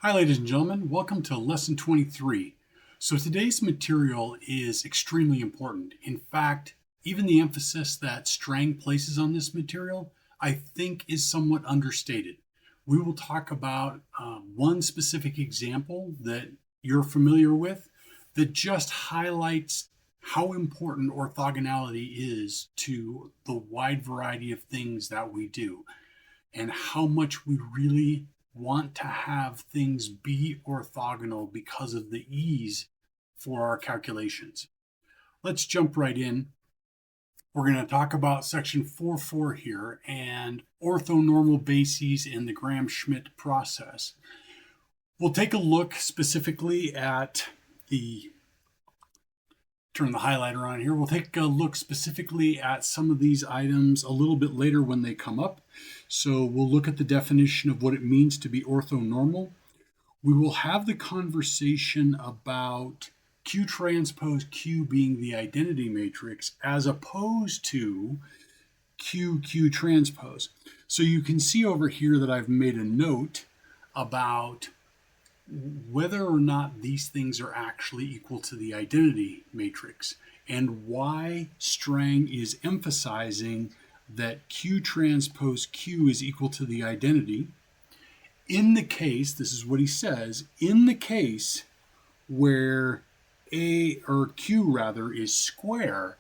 Hi, ladies and gentlemen. Welcome to Lesson 23. So today's material is extremely important. In fact, even the emphasis that Strang places on this material, I think, is somewhat understated. We will talk about one specific example that you're familiar with that just highlights how important orthogonality is to the wide variety of things that we do and how much we really want to have things be orthogonal because of the ease for our calculations. Let's jump right in. We're going to talk about section 4.4 here and orthonormal bases in the Gram-Schmidt process. We'll take a look specifically at turn the highlighter on here. We'll take a look specifically at some of these items a little bit later when they come up. So we'll look at the definition of what it means to be orthonormal. We will have the conversation about Q transpose Q being the identity matrix as opposed to Q transpose. So you can see over here that I've made a note about whether or not these things are actually equal to the identity matrix and why Strang is emphasizing that Q transpose Q is equal to the identity. In the case, this is what he says, in the case where Q is square,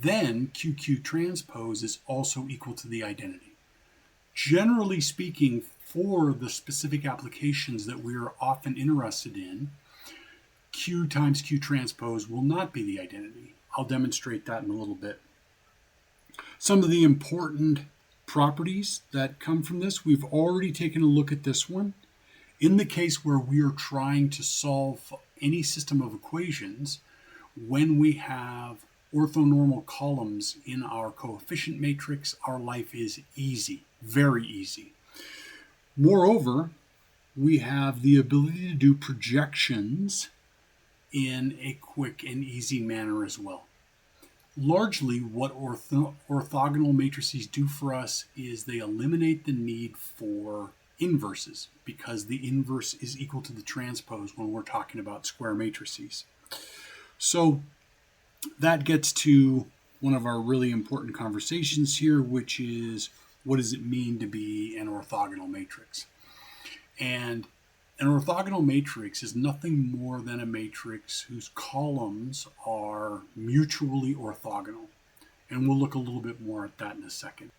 then QQ transpose is also equal to the identity. Generally speaking, for the specific applications that we are often interested in, Q times Q transpose will not be the identity. I'll demonstrate that in a little bit. Some of the important properties that come from this, we've already taken a look at this one. In the case where we are trying to solve any system of equations, when we have orthonormal columns in our coefficient matrix, our life is easy, very easy. Moreover, we have the ability to do projections in a quick and easy manner as well. Largely, what orthogonal matrices do for us is they eliminate the need for inverses because the inverse is equal to the transpose when we're talking about square matrices. So that gets to one of our really important conversations here, which is what does it mean to be an orthogonal matrix? And an orthogonal matrix is nothing more than a matrix whose columns are mutually orthogonal. And we'll look a little bit more at that in a second.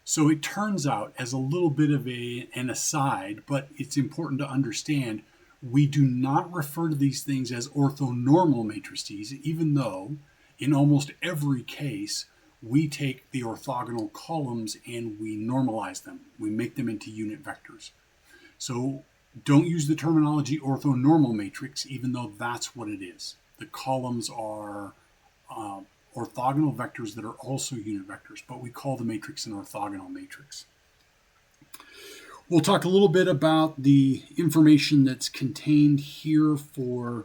So it turns out, as a little bit of an aside, but it's important to understand, we do not refer to these things as orthonormal matrices, even though in almost every case, we take the orthogonal columns and we normalize them. We make them into unit vectors. So don't use the terminology orthonormal matrix, even though that's what it is. The columns are orthogonal vectors that are also unit vectors, but we call the matrix an orthogonal matrix. We'll talk a little bit about the information that's contained here for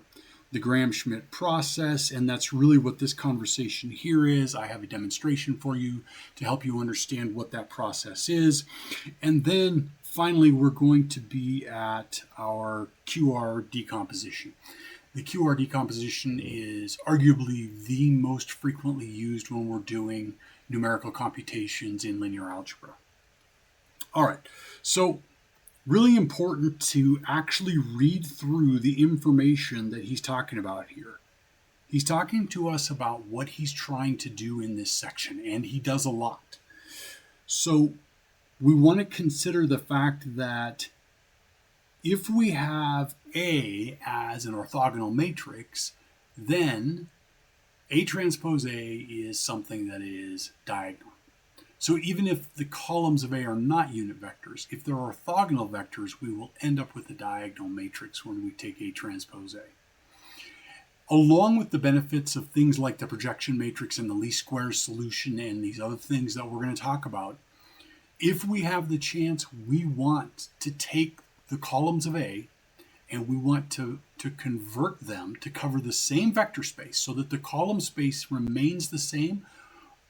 the Gram-Schmidt process, and that's really what this conversation here is. I have a demonstration for you to help you understand what that process is. And then finally, we're going to be at our QR decomposition. The QR decomposition is arguably the most frequently used when we're doing numerical computations in linear algebra. All right, so really important to actually read through the information that he's talking about here. He's talking to us about what he's trying to do in this section, and he does a lot. So we want to consider the fact that if we have A as an orthogonal matrix, then A transpose A is something that is diagonal. So even if the columns of A are not unit vectors, if they're orthogonal vectors, we will end up with a diagonal matrix when we take A transpose A. Along with the benefits of things like the projection matrix and the least squares solution and these other things that we're going to talk about, if we have the chance, we want to take the columns of A and we want to convert them to cover the same vector space so that the column space remains the same,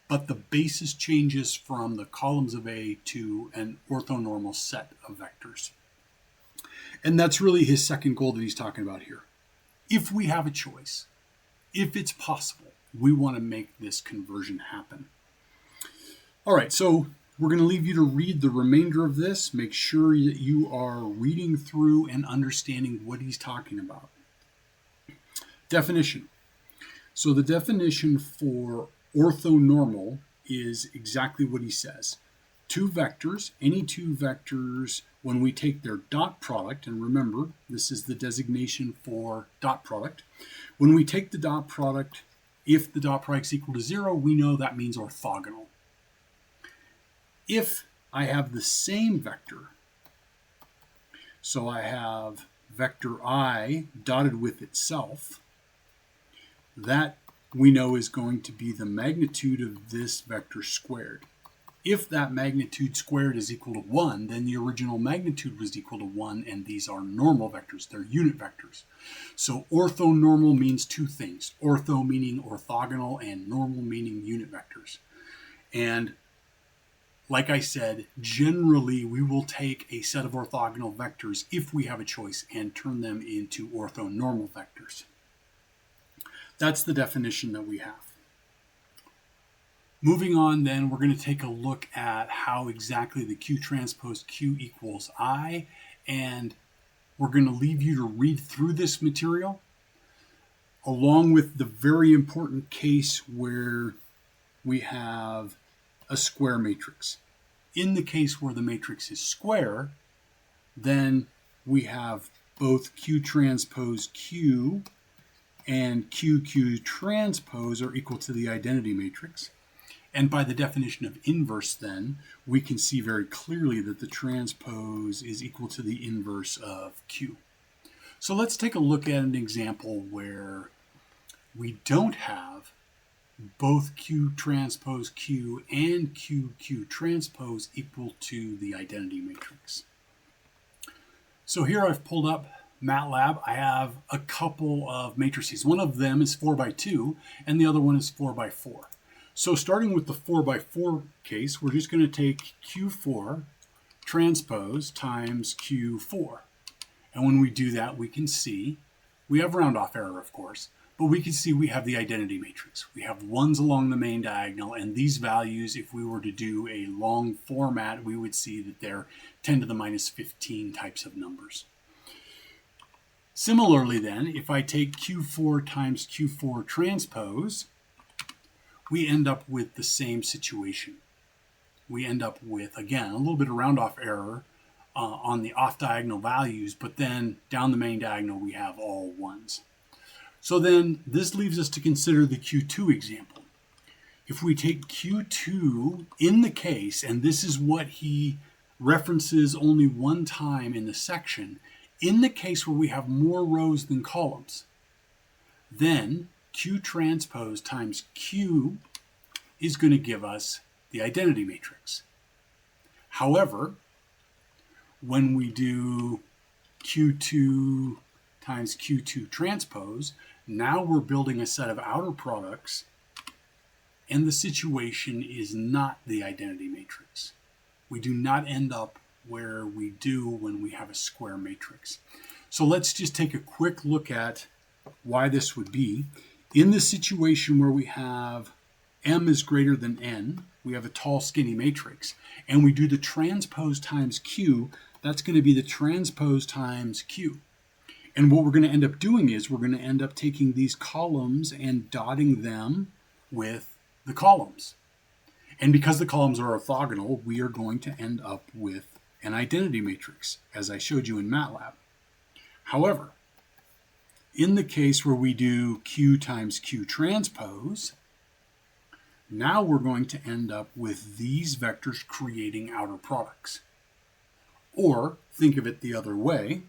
but the basis changes from the columns of A to an orthonormal set of vectors. And that's really his second goal that he's talking about here. If we have a choice, if it's possible, we want to make this conversion happen. All right, so we're going to leave you to read the remainder of this. Make sure that you are reading through and understanding what he's talking about. Definition. So the definition for orthonormal is exactly what he says. Two vectors, any two vectors, when we take their dot product, and remember, this is the designation for dot product. When we take the dot product, if the dot product is equal to 0, we know that means orthogonal. If I have the same vector, so I have vector I dotted with itself, that we know is going to be the magnitude of this vector squared. If that magnitude squared is equal to 1, then the original magnitude was equal to 1, and these are normal vectors. They're unit vectors. So orthonormal means two things. Ortho meaning orthogonal, and normal meaning unit vectors. And like I said, generally we will take a set of orthogonal vectors if we have a choice and turn them into orthonormal vectors. That's the definition that we have. Moving on then, we're going to take a look at how exactly the Q transpose Q equals I, and we're going to leave you to read through this material along with the very important case where we have a square matrix. In the case where the matrix is square, then we have both Q transpose Q and QQ transpose are equal to the identity matrix. And by the definition of inverse then, we can see very clearly that the transpose is equal to the inverse of Q. So let's take a look at an example where we don't have both Q transpose Q and QQ transpose equal to the identity matrix. So here I've pulled up MATLAB. I have a couple of matrices. One of them is 4x2 and the other one is 4x4. So starting with the 4x4 case, we're just going to take Q4 transpose times Q4. And when we do that, we can see, we have round off error, of course, but we can see we have the identity matrix. We have ones along the main diagonal, and these values, if we were to do a long format, we would see that they're 10 to the minus 15 types of numbers. Similarly then, if I take Q4 times Q4 transpose, we end up with the same situation. We end up with, again, a little bit of round off error on the off diagonal values, but then down the main diagonal we have all ones. So then this leaves us to consider the Q2 example. If we take Q2 in the case, and this is what he references only one time in the section, in the case where we have more rows than columns, then Q transpose times Q is going to give us the identity matrix. However, when we do Q2 times Q2 transpose, now we're building a set of outer products, and the situation is not the identity matrix. We do not end up where we do when we have a square matrix. So let's just take a quick look at why this would be. In the situation where we have M is greater than N, we have a tall, skinny matrix, and we do the transpose times Q, that's going to be the transpose times Q. And what we're going to end up doing is we're going to end up taking these columns and dotting them with the columns. And because the columns are orthogonal, we are going to end up with an identity matrix, as I showed you in MATLAB. However, in the case where we do Q times Q transpose, now we're going to end up with these vectors creating outer products. Or, think of it the other way,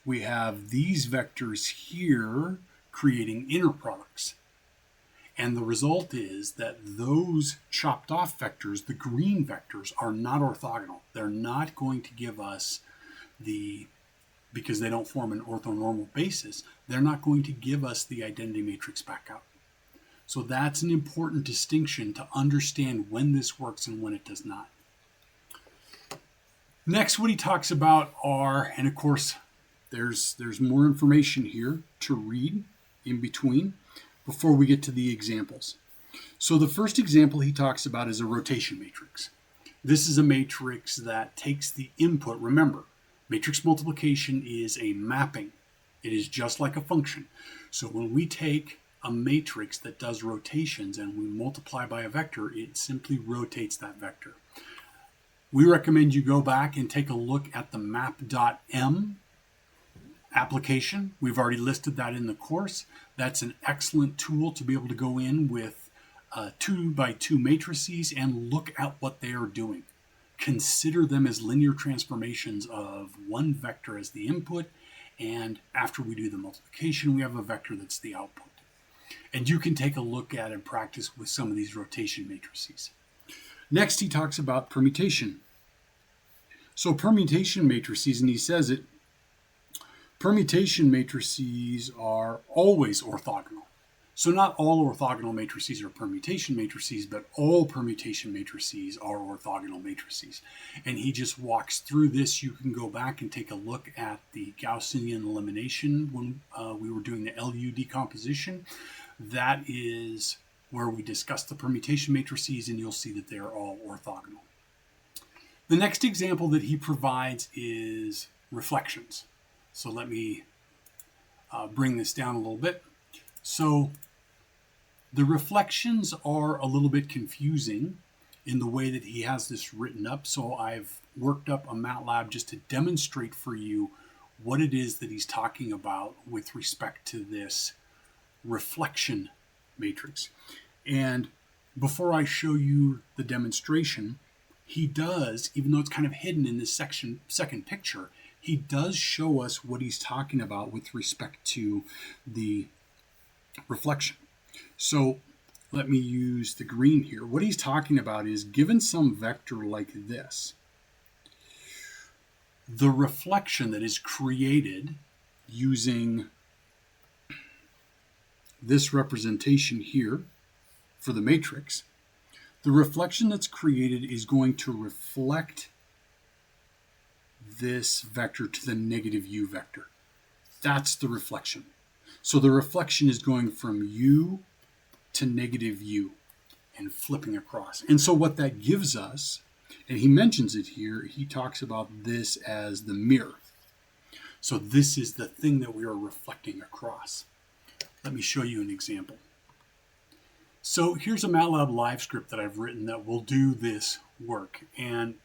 we have these vectors here creating inner products. And the result is that those chopped off vectors, the green vectors, are not orthogonal. They're not going to give us because they don't form an orthonormal basis, they're not going to give us the identity matrix back out. So that's an important distinction to understand when this works and when it does not. Next, what he talks about are, and of course, there's more information here to read in between before we get to the examples. So the first example he talks about is a rotation matrix. This is a matrix that takes the input. Remember, matrix multiplication is a mapping. It is just like a function. So when we take a matrix that does rotations and we multiply by a vector, it simply rotates that vector. We recommend you go back and take a look at the map.m application. We've already listed that in the course. That's an excellent tool to be able to go in with 2x2 matrices and look at what they are doing. Consider them as linear transformations of one vector as the input, and after we do the multiplication, we have a vector that's the output. And you can take a look at and practice with some of these rotation matrices. Next, he talks about permutation. So permutation matrices, and he says it, permutation matrices are always orthogonal. So not all orthogonal matrices are permutation matrices, but all permutation matrices are orthogonal matrices. And he just walks through this. You can go back and take a look at the Gaussian elimination when we were doing the LU decomposition. That is where we discuss the permutation matrices, and you'll see that they are all orthogonal. The next example that he provides is reflections. So let me bring this down a little bit. So the reflections are a little bit confusing in the way that he has this written up. So I've worked up a MATLAB just to demonstrate for you what it is that he's talking about with respect to this reflection matrix. And before I show you the demonstration, he does, even though it's kind of hidden in this second picture, he does show us what he's talking about with respect to the reflection. So let me use the green here. What he's talking about is, given some vector like this, the reflection that is created using this representation here for the matrix, the reflection that's created is going to reflect this vector to the negative u vector. That's the reflection. So the reflection is going from u to negative u and flipping across. And so what that gives us, and he mentions it here, he talks about this as the mirror. So this is the thing that we are reflecting across. Let me show you an example. So here's a MATLAB live script that I've written that will do this work. And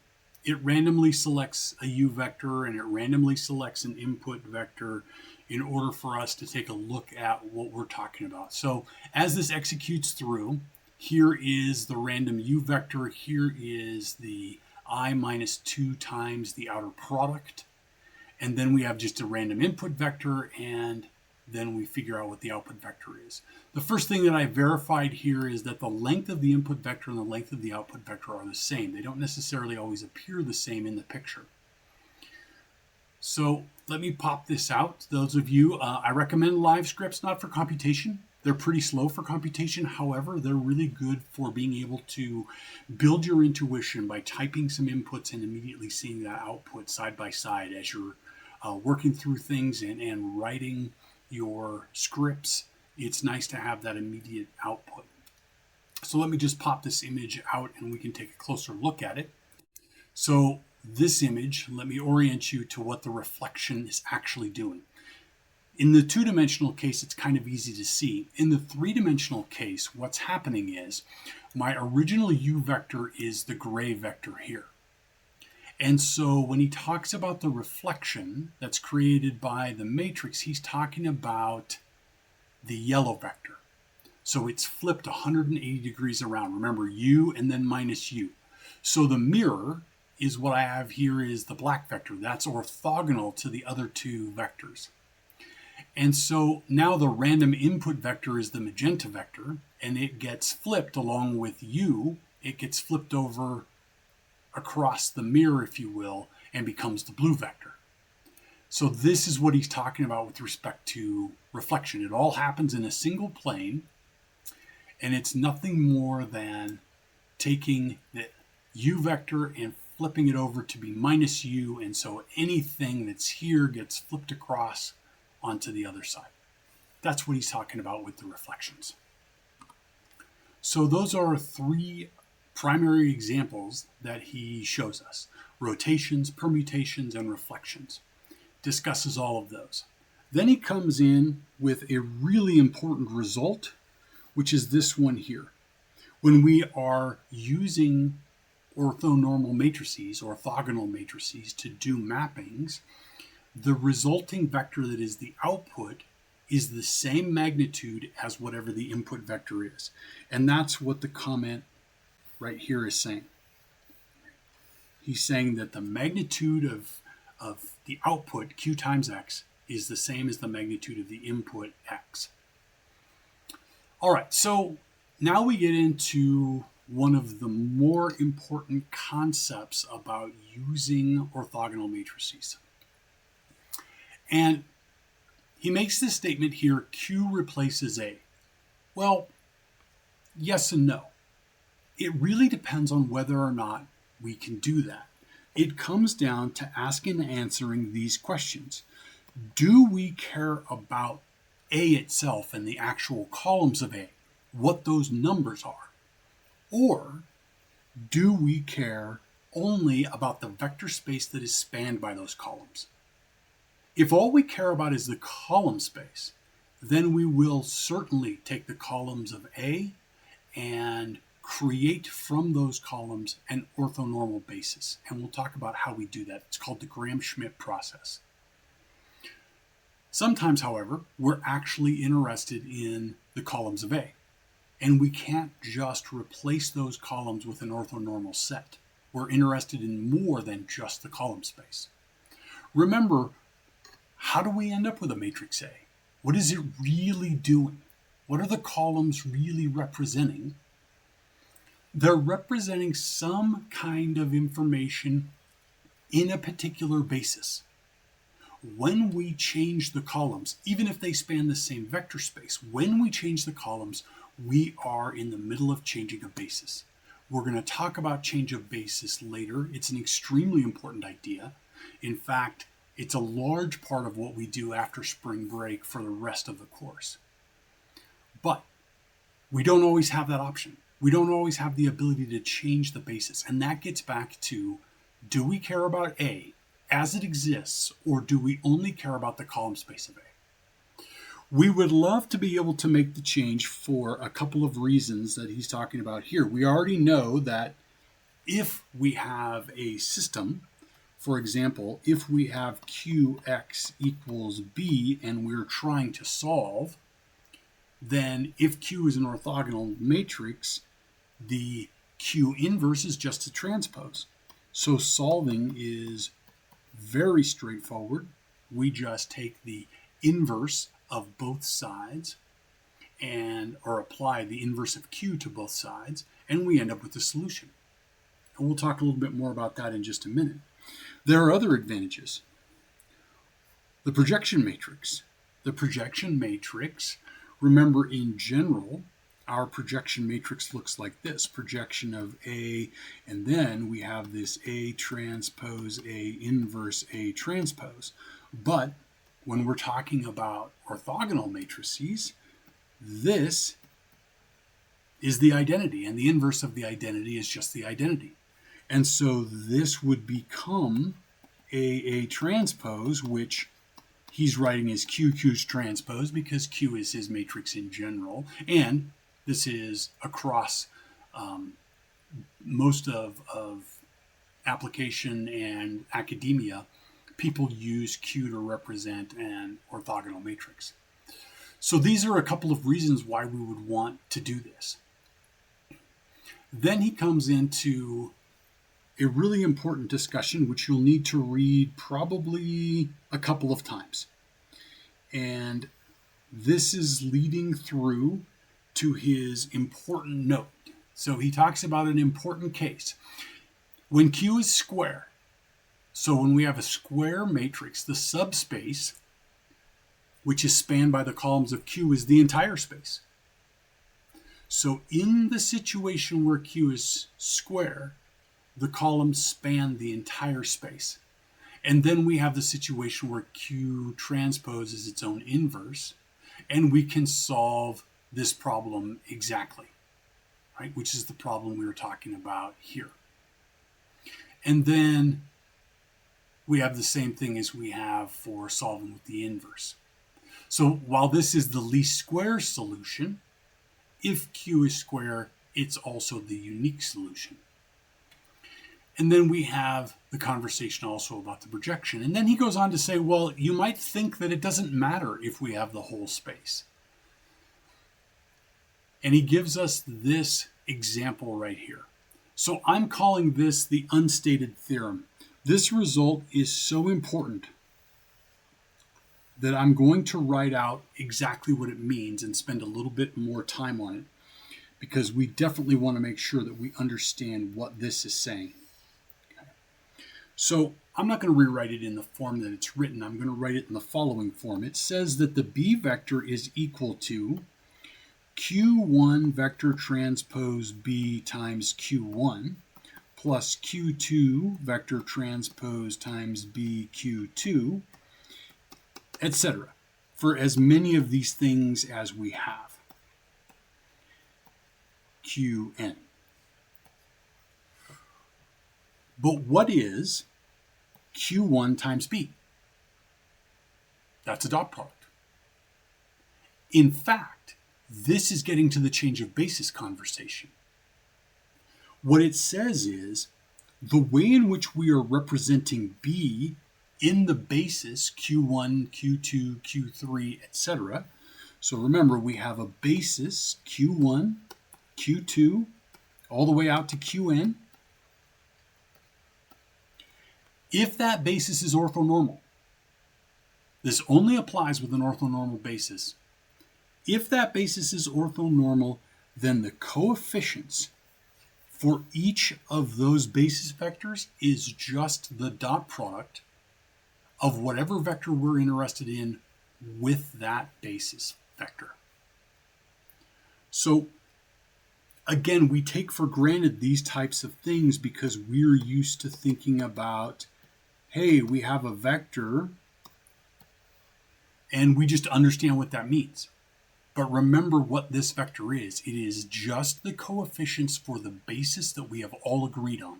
it randomly selects a u vector and it randomly selects an input vector in order for us to take a look at what we're talking about. So as this executes through, here is the random u vector, here is the I minus 2 times the outer product, and then we have just a random input vector, and then we figure out what the output vector is. The first thing that I verified here is that the length of the input vector and the length of the output vector are the same. They don't necessarily always appear the same in the picture. So let me pop this out. Those of you, I recommend live scripts, not for computation. They're pretty slow for computation. However, they're really good for being able to build your intuition by typing some inputs and immediately seeing that output side by side as you're working through things and writing your scripts. It's nice to have that immediate output. So let me just pop this image out and we can take a closer look at it. So this image, let me orient you to what the reflection is actually doing. In the two-dimensional case, it's kind of easy to see. In the three-dimensional case, what's happening is my original u vector is the gray vector here. And so when he talks about the reflection that's created by the matrix, he's talking about the yellow vector. So it's flipped 180 degrees around. Remember, u and then minus u. So the mirror is what I have here is the black vector. That's orthogonal to the other two vectors. And so now the random input vector is the magenta vector, and it gets flipped along with u. It gets flipped over across the mirror, if you will, and becomes the blue vector. So this is what he's talking about with respect to reflection. It all happens in a single plane, and it's nothing more than taking the u vector and flipping it over to be minus u, and so anything that's here gets flipped across onto the other side. That's what he's talking about with the reflections. So those are three primary examples that he shows us: rotations, permutations, and reflections. Discusses all of those. Then he comes in with a really important result, which is this one here. When we are using orthonormal matrices, orthogonal matrices, to do mappings, the resulting vector that is the output is the same magnitude as whatever the input vector is. And that's what the comment right here is saying. He's saying that the magnitude of the output, q times x, is the same as the magnitude of the input, x. All right, so now we get into one of the more important concepts about using orthogonal matrices. And he makes this statement here: Q replaces A. Well, yes and no. It really depends on whether or not we can do that. It comes down to asking and answering these questions. Do we care about A itself and the actual columns of A, what those numbers are? Or do we care only about the vector space that is spanned by those columns? If all we care about is the column space, then we will certainly take the columns of A and create from those columns an orthonormal basis. And we'll talk about how we do that. It's called the Schmidt process. Sometimes, however, we're actually interested in the columns of A, and we can't just replace those columns with an orthonormal set. We're interested in more than just the column space. Remember, how do we end up with a matrix A? What is it really doing? What are the columns really representing? They're representing some kind of information in a particular basis. When we change the columns, even if they span the same vector space, when we change the columns, we are in the middle of changing a basis. We're going to talk about change of basis later. It's an extremely important idea. In fact, it's a large part of what we do after spring break for the rest of the course. But we don't always have that option. We don't always have the ability to change the basis. And that gets back to, do we care about A as it exists, or do we only care about the column space of A? We would love to be able to make the change for a couple of reasons that he's talking about here. We already know that if we have a system, for example, if we have qx equals b and we're trying to solve, then if Q is an orthogonal matrix, the Q inverse is just a transpose. So solving is very straightforward. We just take the inverse of both sides or apply the inverse of Q to both sides, and we end up with the solution. And we'll talk a little bit more about that in just a minute. There are other advantages. The projection matrix. The projection matrix, remember, in general, our projection matrix looks like this: projection of A, and then we have this A transpose A inverse A transpose. But when we're talking about orthogonal matrices, this is the identity, and the inverse of the identity is just the identity. And so this would become A transpose, which he's writing as QQ's transpose because Q is his matrix in general, and this is across most of application and academia. People use Q to represent an orthogonal matrix. So these are a couple of reasons why we would want to do this. Then he comes into a really important discussion, which you'll need to read probably a couple of times. And this is leading through to his important note. So he talks about an important case. When Q is square, so when we have a square matrix, the subspace, which is spanned by the columns of Q, is the entire space. So in the situation where Q is square, the columns span the entire space. And then we have the situation where Q transpose is its own inverse, and we can solve this problem exactly, right? Which is the problem we were talking about here. And then we have the same thing as we have for solving with the inverse. So while this is the least square solution, if Q is square, it's also the unique solution. And then we have the conversation also about the projection. And then he goes on to say, well, you might think that it doesn't matter if we have the whole space. And he gives us this example right here. So I'm calling this the unstated theorem. This result is so important that I'm going to write out exactly what it means and spend a little bit more time on it, because we definitely want to make sure that we understand what this is saying. Okay. So I'm not going to rewrite it in the form that it's written. I'm going to write it in the following form. It says that the B vector is equal to Q1 vector transpose B times Q1 plus Q2 vector transpose times B Q2, etc., for as many of these things as we have. Qn. But what is Q1 times B? That's a dot product. In fact, this is getting to the change of basis conversation. What it says is the way in which we are representing B in the basis Q1, Q2, Q3, etc. So remember, we have a basis Q1, Q2, all the way out to Qn. If that basis is orthonormal, this only applies with an orthonormal basis. If that basis is orthonormal, then the coefficients for each of those basis vectors is just the dot product of whatever vector we're interested in with that basis vector. So again, we take for granted these types of things because we're used to thinking about, hey, we have a vector and we just understand what that means. But remember what this vector is. It is just the coefficients for the basis that we have all agreed on.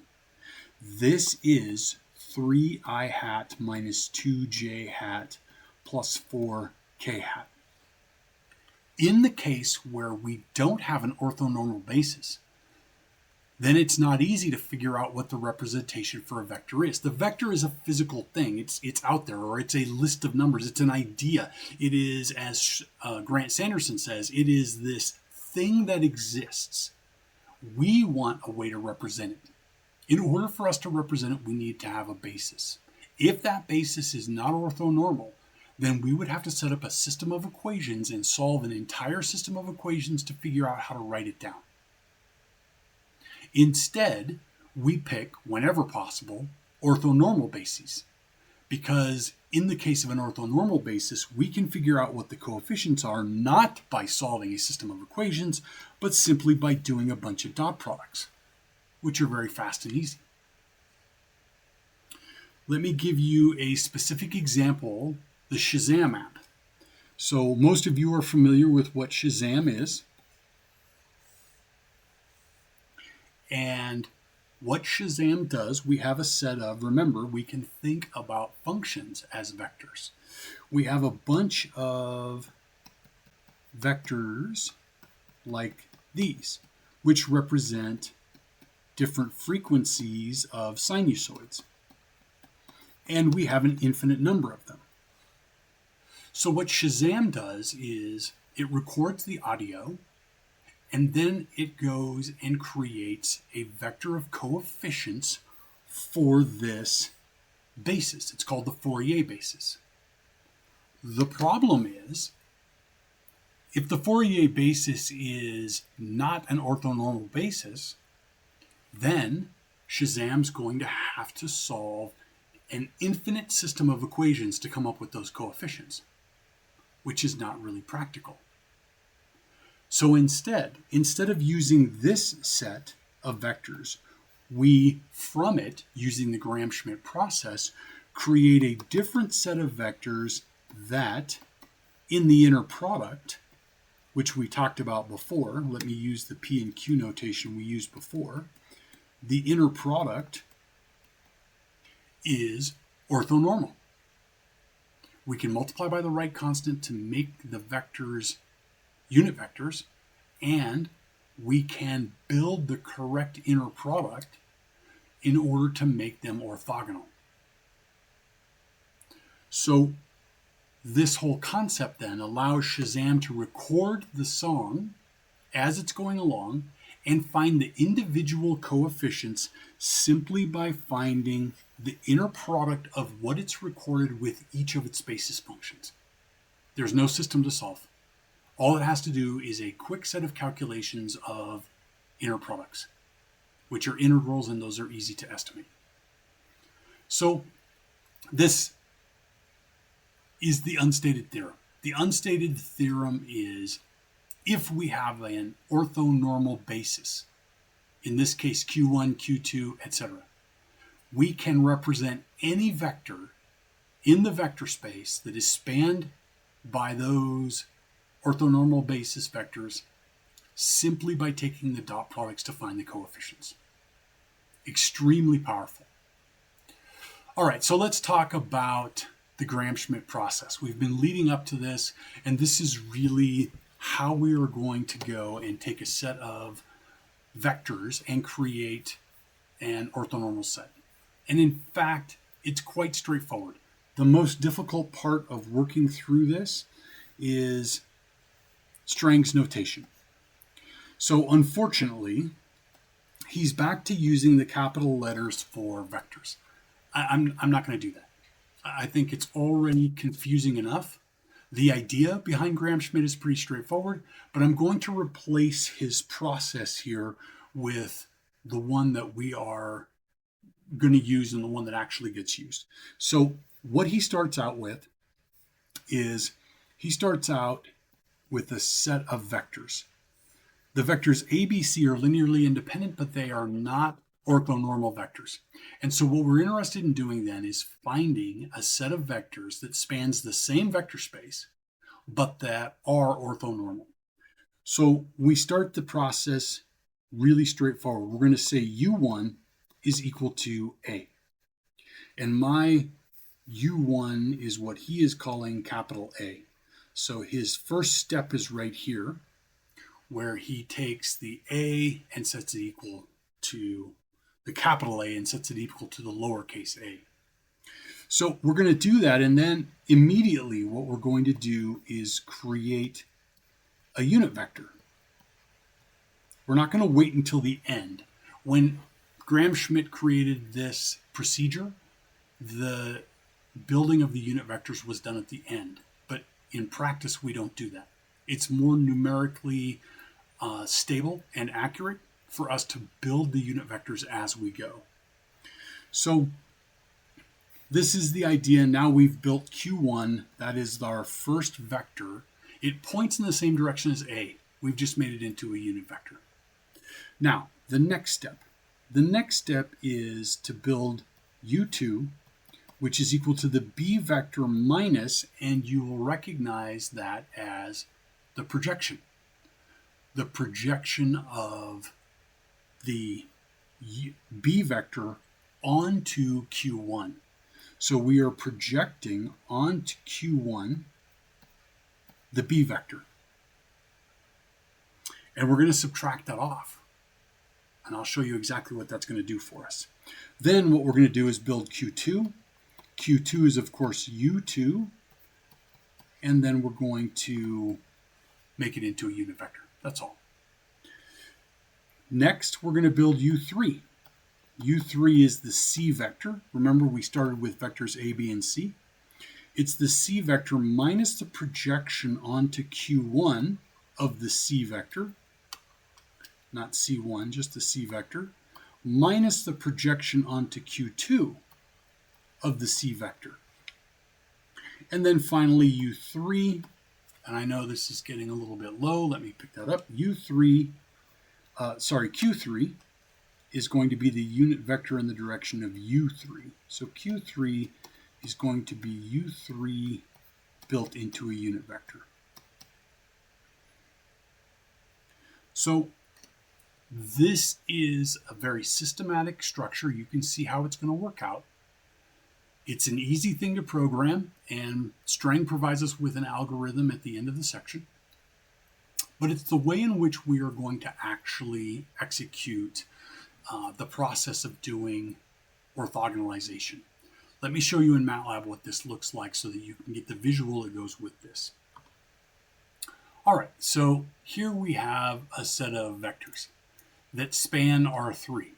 This is 3i hat minus 2j hat plus 4k hat. In the case where we don't have an orthonormal basis, then it's not easy to figure out what the representation for a vector is. The vector is a physical thing. It's out there, or it's a list of numbers. It's an idea. It is, as Grant Sanderson says, it is this thing that exists. We want a way to represent it. In order for us to represent it, we need to have a basis. If that basis is not orthonormal, then we would have to set up a system of equations and solve an entire system of equations to figure out how to write it down. Instead, we pick, whenever possible, orthonormal bases, because in the case of an orthonormal basis, we can figure out what the coefficients are not by solving a system of equations, but simply by doing a bunch of dot products, which are very fast and easy. Let me give you a specific example, the Shazam app. So most of you are familiar with what Shazam is. And what Shazam does, we have a set of, remember, we can think about functions as vectors. We have a bunch of vectors like these, which represent different frequencies of sinusoids. And we have an infinite number of them. So what Shazam does is it records the audio, and then it goes and creates a vector of coefficients for this basis. It's called the Fourier basis. The problem is, if the Fourier basis is not an orthonormal basis, then Shazam's going to have to solve an infinite system of equations to come up with those coefficients, which is not really practical. So instead of using this set of vectors, we, from it, using the Gram-Schmidt process, create a different set of vectors that, in the inner product, which we talked about before, let me use the P and Q notation we used before, the inner product is orthonormal. We can multiply by the right constant to make the vectors unit vectors, and we can build the correct inner product in order to make them orthogonal. So this whole concept then allows Shazam to record the song as it's going along and find the individual coefficients simply by finding the inner product of what it's recorded with each of its basis functions. There's no system to solve. All it has to do is a quick set of calculations of inner products, which are integrals, and those are easy to estimate. So this is the unstated theorem. The unstated theorem is if we have an orthonormal basis, in this case Q1, Q2, etc., we can represent any vector in the vector space that is spanned by those orthonormal basis vectors simply by taking the dot products to find the coefficients. Extremely powerful. All right, so let's talk about the Gram-Schmidt process. We've been leading up to this, and this is really how we are going to go and take a set of vectors and create an orthonormal set. And in fact, it's quite straightforward. The most difficult part of working through this is Strang's notation. So unfortunately, he's back to using the capital letters for vectors. I'm not going to do that. I think it's already confusing enough. The idea behind Gram-Schmidt is pretty straightforward, but I'm going to replace his process here with the one that we are going to use and the one that actually gets used. So what he starts out with is he starts out with a set of vectors. The vectors A, B, C are linearly independent, but they are not orthonormal vectors. And so what we're interested in doing then is finding a set of vectors that spans the same vector space, but that are orthonormal. So we start the process really straightforward. We're going to say U1 is equal to A. And my U1 is what he is calling capital A. So his first step is right here, where he takes the A and sets it equal to the capital A and sets it equal to the lowercase a. So we're going to do that, and then immediately what we're going to do is create a unit vector. We're not going to wait until the end. When Gram-Schmidt created this procedure, the building of the unit vectors was done at the end. But in practice, we don't do that. It's more numerically stable and accurate for us to build the unit vectors as we go. So this is the idea. Now we've built Q1. That is our first vector. It points in the same direction as A. We've just made it into a unit vector. Now, the next step. The next step is to build U2, which is equal to the B vector minus, and you will recognize that as the projection. The projection of the B vector onto Q1. So we are projecting onto Q1 the B vector. And we're going to subtract that off. And I'll show you exactly what that's going to do for us. Then what we're going to do is build Q2. Q2 is, of course, U2. And then we're going to make it into a unit vector. That's all. Next, we're going to build U3. U3 is the C vector. Remember, we started with vectors A, B, and C. It's the C vector minus the projection onto Q1 of the C vector. Not C1, just the C vector, minus the projection onto Q2 of the C vector. And then finally U3, and I know this is getting a little bit low, let me pick that up. Q3 is going to be the unit vector in the direction of u3. So q3 is going to be u3 built into a unit vector. So this is a very systematic structure. You can see how it's going to work out. It's an easy thing to program, and Strang provides us with an algorithm at the end of the section. But it's the way in which we are going to actually execute the process of doing orthogonalization. Let me show you in MATLAB what this looks like so that you can get the visual that goes with this. All right, so here we have a set of vectors that span R3.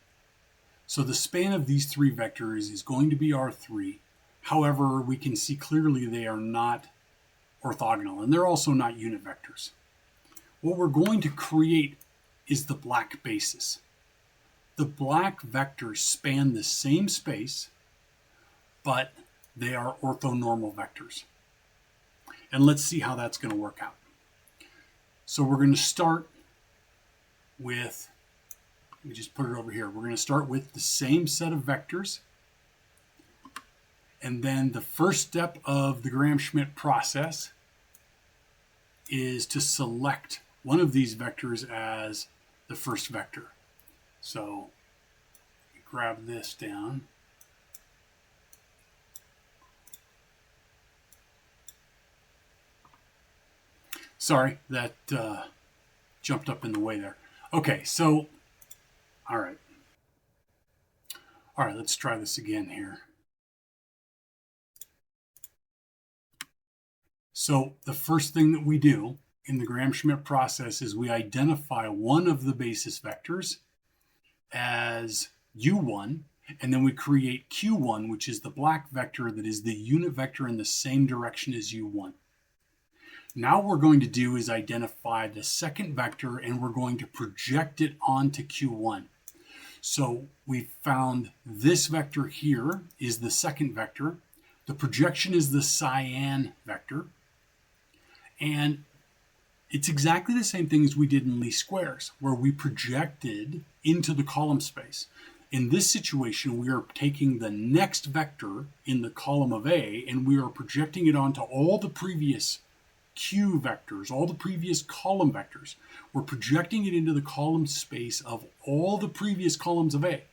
So the span of these three vectors is going to be R3. However, we can see clearly they are not orthogonal, and they're also not unit vectors. What we're going to create is the black basis. The black vectors span the same space, but they are orthonormal vectors. And let's see how that's going to work out. So we're going to start with, let me just put it over here. We're going to start with the same set of vectors. And then the first step of the Gram-Schmidt process is to select one of these vectors as the first vector. So grab this down. Sorry, that jumped up in the way there. Okay, so, all right. All right, let's try this again here. So the first thing that we do in the Gram-Schmidt process is we identify one of the basis vectors as u1, and then we create q1, which is the black vector that is the unit vector in the same direction as u1. Now what we're going to do is identify the second vector, and we're going to project it onto q1. So we found this vector here is the second vector. The projection is the cyan vector. And it's exactly the same thing as we did in least squares, where we projected into the column space. In this situation, we are taking the next vector in the column of A, and we are projecting it onto all the previous Q vectors, all the previous column vectors. We're projecting it into the column space of all the previous columns of A.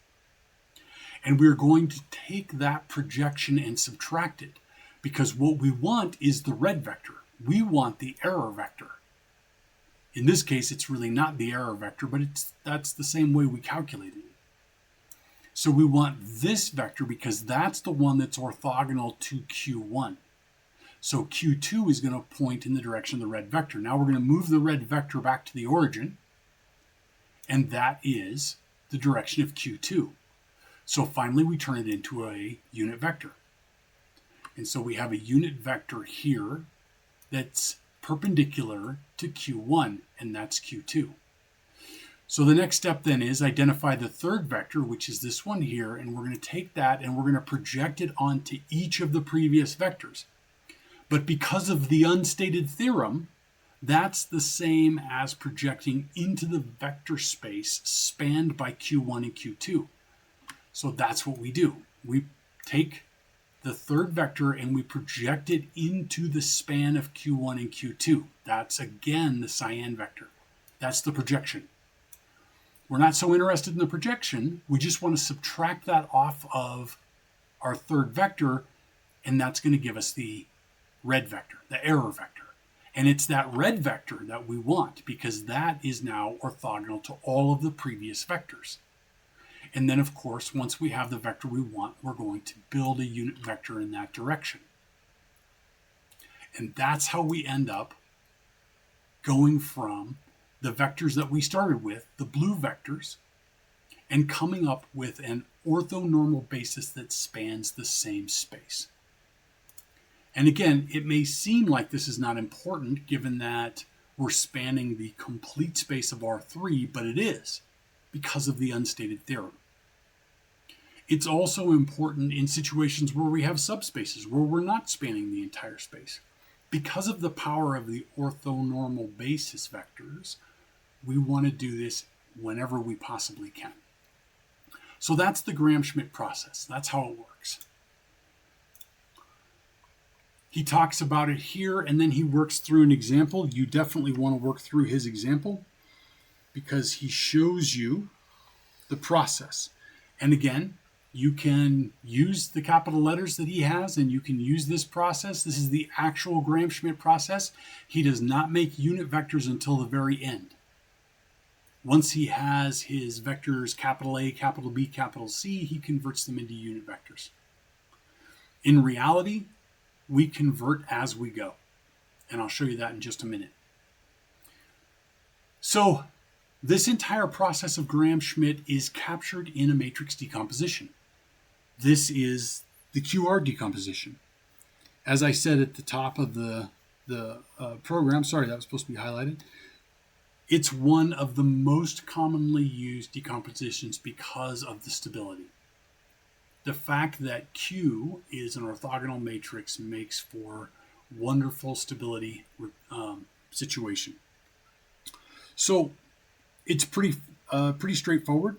And we're going to take that projection and subtract it, because what we want is the red vector. We want the error vector. In this case, it's really not the error vector, but that's the same way we calculated it. So we want this vector because that's the one that's orthogonal to Q1. So Q2 is going to point in the direction of the red vector. Now we're going to move the red vector back to the origin, and that is the direction of Q2. So finally we turn it into a unit vector. And so we have a unit vector here that's perpendicular to Q1, and that's Q2. So the next step then is identify the third vector, which is this one here, and we're going to take that and we're going to project it onto each of the previous vectors. But because of the unstated theorem, that's the same as projecting into the vector space spanned by Q1 and Q2. So that's what we do. We take the third vector and we project it into the span of Q1 and Q2. That's again the cyan vector. That's the projection. We're not so interested in the projection. We just want to subtract that off of our third vector, and that's going to give us the red vector, the error vector. And it's that red vector that we want because that is now orthogonal to all of the previous vectors. And then, of course, once we have the vector we want, we're going to build a unit vector in that direction. And that's how we end up going from the vectors that we started with, the blue vectors, and coming up with an orthonormal basis that spans the same space. And again, it may seem like this is not important given that we're spanning the complete space of R3, but it is because of the unstated theorem. It's also important in situations where we have subspaces, where we're not spanning the entire space. Because of the power of the orthonormal basis vectors, we want to do this whenever we possibly can. So that's the Gram-Schmidt process. That's how it works. He talks about it here, and then he works through an example. You definitely want to work through his example because he shows you the process. And again, you can use the capital letters that he has, and you can use this process. This is the actual Gram-Schmidt process. He does not make unit vectors until the very end. Once he has his vectors capital A, capital B, capital C, he converts them into unit vectors. In reality, we convert as we go, and I'll show you that in just a minute. So this entire process of Gram-Schmidt is captured in a matrix decomposition. This is the QR decomposition. As I said at the top of the program, sorry, that was supposed to be highlighted. It's one of the most commonly used decompositions because of the stability. The fact that Q is an orthogonal matrix makes for wonderful stability situation. So it's pretty straightforward.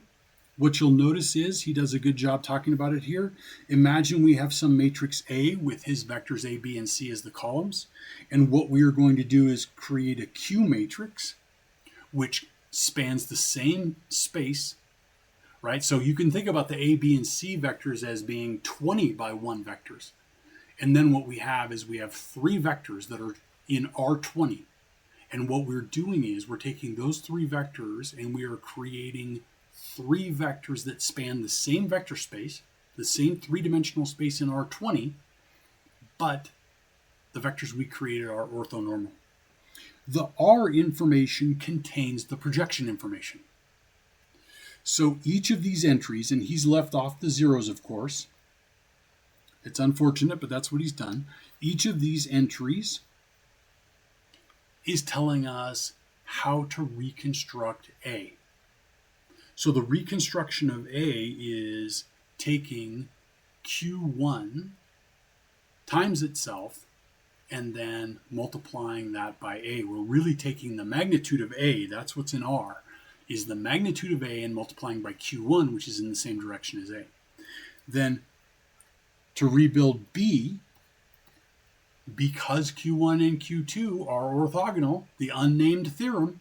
What you'll notice is he does a good job talking about it here. Imagine we have some matrix A with his vectors A, B, and C as the columns. And what we are going to do is create a Q matrix, which spans the same space, right? So you can think about the A, B, and C vectors as being 20 by 1 vectors. And then what we have is we have 3 vectors that are in R20. And what we're doing is we're taking those 3 vectors and we are creating 3 vectors that span the same vector space, the same 3-dimensional space in R20, but the vectors we created are orthonormal. The R information contains the projection information. So each of these entries, and he's left off the zeros, of course. It's unfortunate, but that's what he's done. Each of these entries is telling us how to reconstruct A. So the reconstruction of A is taking Q1 times itself and then multiplying that by A. We're really taking the magnitude of A, that's what's in R, is the magnitude of A and multiplying by Q1, which is in the same direction as A. Then to rebuild B, because Q1 and Q2 are orthogonal, the unnamed theorem,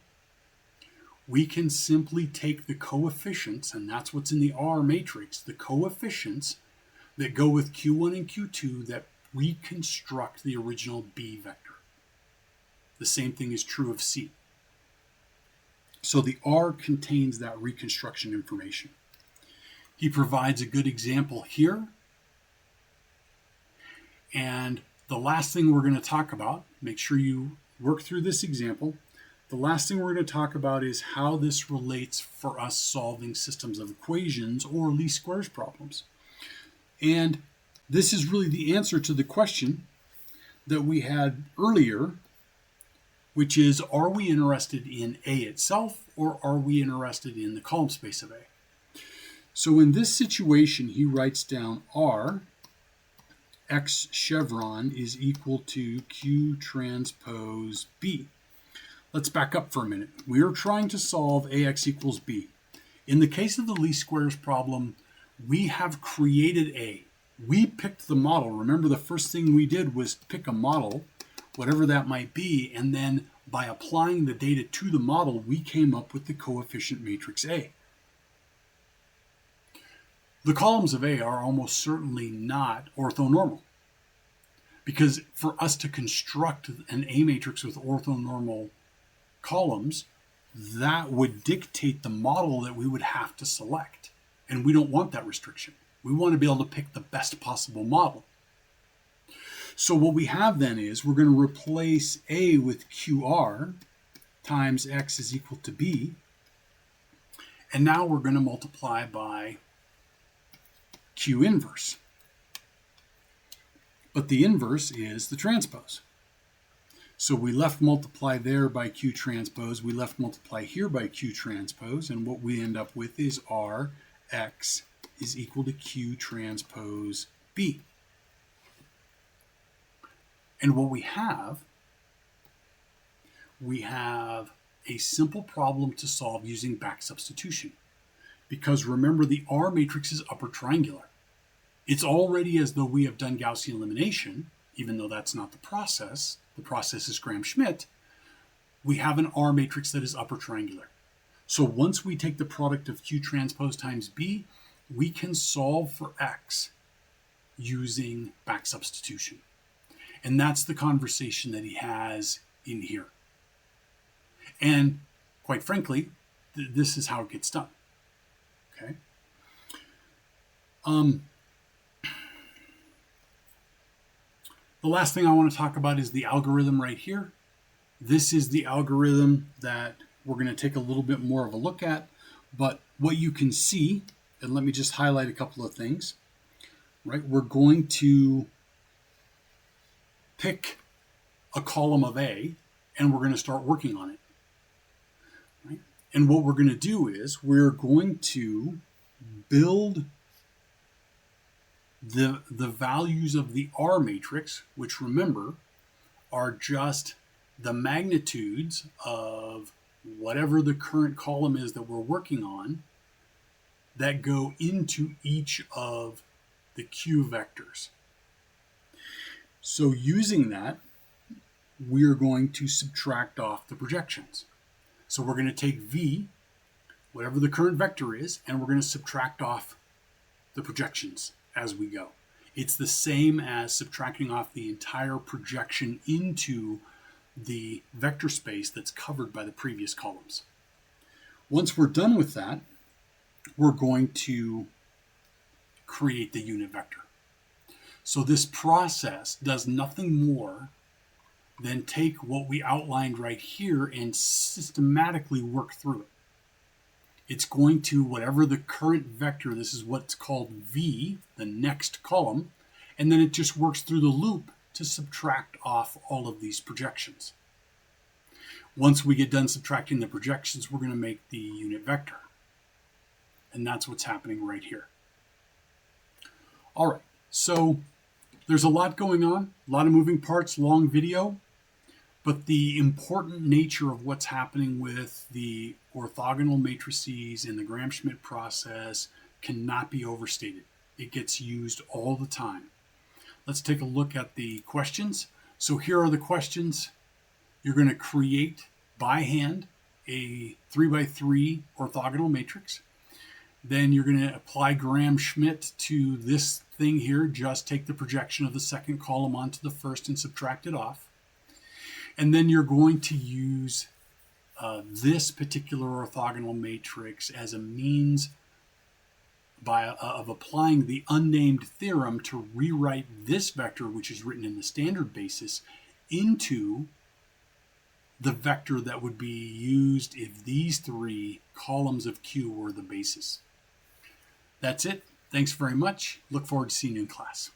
we can simply take the coefficients, and that's what's in the R matrix, the coefficients that go with Q1 and Q2 that reconstruct the original B vector. The same thing is true of C. So the R contains that reconstruction information. He provides a good example here. And the last thing we're going to talk about, make sure you work through this example. The last thing we're going to talk about is how this relates for us solving systems of equations or least squares problems. And this is really the answer to the question that we had earlier, which is, are we interested in A itself or are we interested in the column space of A? So in this situation, he writes down R X chevron is equal to Q transpose B. Let's back up for a minute. We are trying to solve AX equals B. In the case of the least squares problem, we have created A. We picked the model. Remember, the first thing we did was pick a model, whatever that might be, and then by applying the data to the model, we came up with the coefficient matrix A. The columns of A are almost certainly not orthonormal, because for us to construct an A matrix with orthonormal columns, that would dictate the model that we would have to select. And we don't want that restriction. We want to be able to pick the best possible model. So what we have then is we're going to replace A with QR times X is equal to B. And now we're going to multiply by Q inverse. But the inverse is the transpose. So we left multiply there by Q transpose. We left multiply here by Q transpose. And what we end up with is Rx is equal to Q transpose B. And what we have a simple problem to solve using back substitution. because remember the R matrix is upper triangular. It's already as though we have done Gaussian elimination, even though that's not the process. The process is Schmidt. We have an R matrix that is upper triangular. So once we take the product of Q transpose times B, we can solve for X using back substitution. And that's the conversation that he has in here. And quite frankly, this is how it gets done. Okay. The last thing I want to talk about is the algorithm right here. This is the algorithm that we're going to take a little bit more of a look at. But what you can see, and let me just highlight a couple of things, right? We're going to pick a column of A, and we're going to start working on it. Right? And what we're going to do is we're going to build the values of the R matrix, which remember are just the magnitudes of whatever the current column is that we're working on that go into each of the Q vectors. So using that, we're going to subtract off the projections. So we're going to take V, whatever the current vector is, and we're going to subtract off the projections as we go. It's the same as subtracting off the entire projection into the vector space that's covered by the previous columns. Once we're done with that, we're going to create the unit vector. So this process does nothing more than take what we outlined right here and systematically work through it. It's going to whatever the current vector, this is what's called V, the next column, and then it just works through the loop to subtract off all of these projections. Once we get done subtracting the projections, we're going to make the unit vector. And that's what's happening right here. All right, so there's a lot going on, a lot of moving parts, long video, but the important nature of what's happening with the orthogonal matrices and the Schmidt process cannot be overstated. It gets used all the time. Let's take a look at the questions. So here are the questions. You're going to create by hand a 3x3 orthogonal matrix. Then you're going to apply Schmidt to this thing here. Just take the projection of the second column onto the first and subtract it off. And then you're going to use this particular orthogonal matrix as a means of applying the unnamed theorem to rewrite this vector, which is written in the standard basis, into the vector that would be used if these three columns of Q were the basis. That's it. Thanks very much. Look forward to seeing you in class.